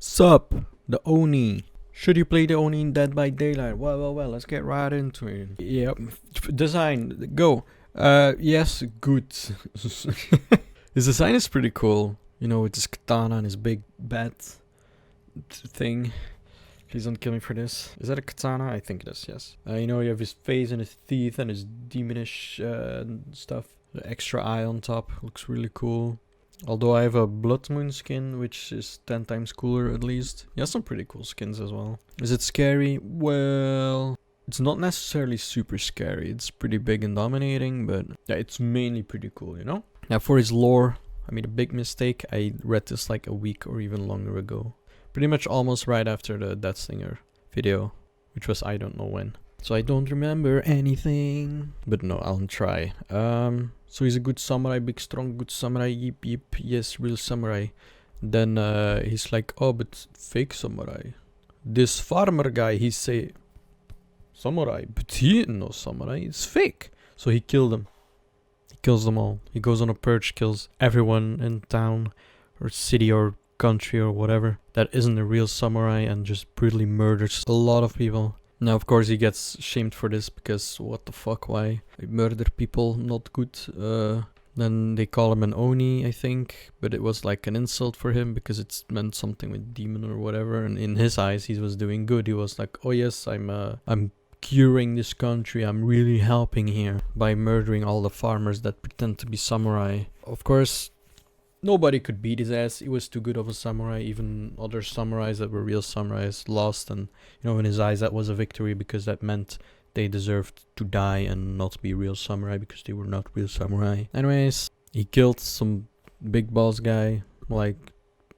Sup, the Oni. Should you play the Oni in Dead by Daylight? Well, let's get right into it. Yep. Design, go. Yes, good. His design is pretty cool. You know, with his katana and his big bat thing. Please don't kill me for this. Is that a katana? I think it is, yes. You know, you have his face and his teeth and his demonish stuff. The extra eye on top looks really cool. Although I have a Blood Moon skin, which is 10 times cooler at least. He has some pretty cool skins as well. Is it scary? Well, it's not necessarily super scary. It's pretty big and dominating, but yeah, it's mainly pretty cool, you know? Now for his lore, I made a big mistake. I read this like a week or even longer ago. Pretty much almost right after the Death Singer video, which was I don't know when. So I don't remember anything. But no, I'll try. So he's a good samurai, big strong good samurai, yip yip, yes, real samurai. Then he's like, oh, but fake samurai. This farmer guy, he say samurai, but he ain't no samurai, it's fake. So he killed them. He kills them all. He goes on a purge, kills everyone in town or city or country or whatever that isn't a real samurai and just brutally murders a lot of people. Now, of course, he gets shamed for this because what the fuck, why? They murder people, not good. Then they call him an Oni, I think. But it was like an insult for him because it meant something with demon or whatever. And in his eyes, he was doing good. He was like, oh yes, I'm curing this country. I'm really helping here by murdering all the farmers that pretend to be samurai. Of course, nobody could beat his ass. He was too good of a samurai. Even other samurais that were real samurais lost. And, you know, in his eyes, that was a victory because that meant they deserved to die and not be real samurai because they were not real samurai. Anyways, he killed some big boss guy, like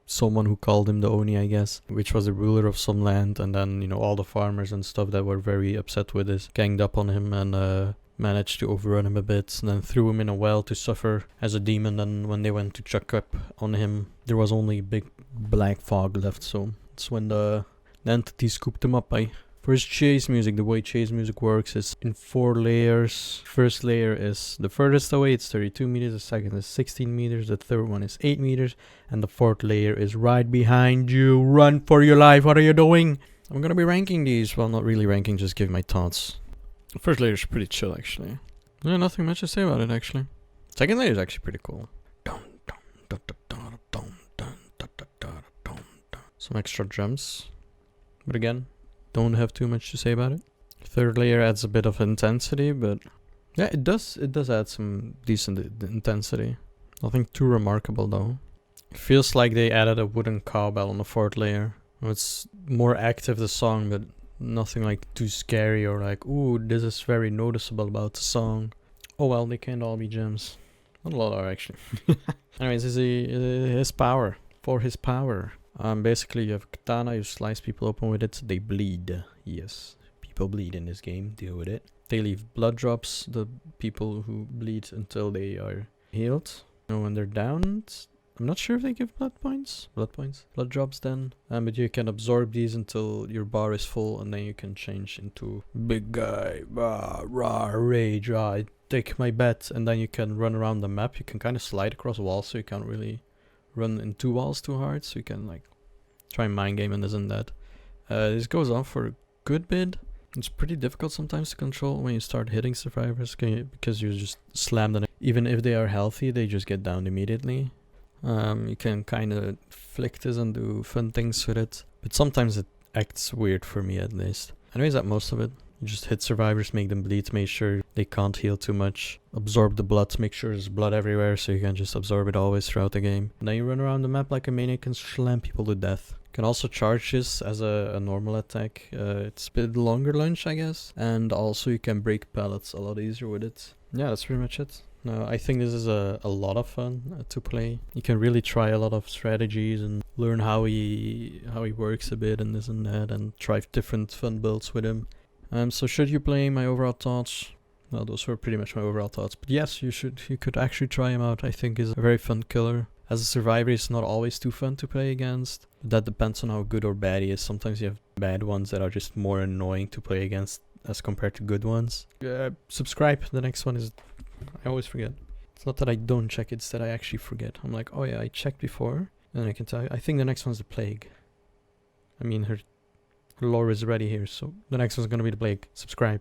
someone who called him the Oni, I guess, which was the ruler of some land. And then, you know, all the farmers and stuff that were very upset with this ganged up on him and managed to overrun him a bit and then threw him in a well to suffer as a demon. And when they went to check up on him, there was only big black fog left, so that's when the entity scooped him up. For his chase music, the way chase music works is in 4 layers. First layer is the furthest away, it's 32 meters, the second is 16 meters, the third one is 8 meters, and the fourth layer is right behind you. Run for your life, what are you doing? I'm gonna be ranking these, well, not really ranking, just giving my thoughts. The first layer is pretty chill, actually. Yeah, nothing much to say about it, actually. Second layer is actually pretty cool. Some extra jumps. But again, don't have too much to say about it. Third layer adds a bit of intensity, but yeah, it does add some decent intensity. Nothing too remarkable, though. It feels like they added a wooden cowbell on the fourth layer. It's more active, the song, but nothing like too scary or like, ooh, this is very noticeable about the song. Oh well, they can't all be gems. Not a lot are actually. Anyways, his power. For his power. Basically you have a katana, you slice people open with it, they bleed. Yes, people bleed in this game, deal with it. They leave blood drops, the people who bleed until they are healed. And when they're downed, I'm not sure if they give blood drops then. But you can absorb these until your bar is full and then you can change into big guy, rage, take my bet. And then you can run around the map. You can kind of slide across walls, so you can't really run into walls too hard. So you can like try mind game and this and that. This goes on for a good bit. It's pretty difficult sometimes to control when you start hitting survivors because you just slam them. Even if they are healthy, they just get downed immediately. You can kind of flick this and do fun things with it, but sometimes it acts weird for me at least. Anyways, that's most of it. You just hit survivors, make them bleed, make sure they can't heal too much, absorb the blood, make sure there's blood everywhere so you can just absorb it always throughout the game. And then you run around the map like a maniac and slam people to death. You can also charge this as a normal attack. It's a bit longer lunge, I guess, and also you can break pallets a lot easier with it. Yeah, that's pretty much it. No, I think this is a lot of fun to play. You can really try a lot of strategies and learn how he works a bit and this and that, and try different fun builds with him. So should you play? My overall thoughts? Well, those were pretty much my overall thoughts. But yes, you could actually try him out. I think he's a very fun killer. As a survivor, he's not always too fun to play against. But that depends on how good or bad he is. Sometimes you have bad ones that are just more annoying to play against as compared to good ones. Subscribe. The next one is... I always forget. It's not that I don't check, it's that I actually forget. I'm like, oh yeah, I checked before. And I can tell you, I think the next one's the Plague. I mean, her lore is already here. So the next one's gonna be the Blake. Subscribe.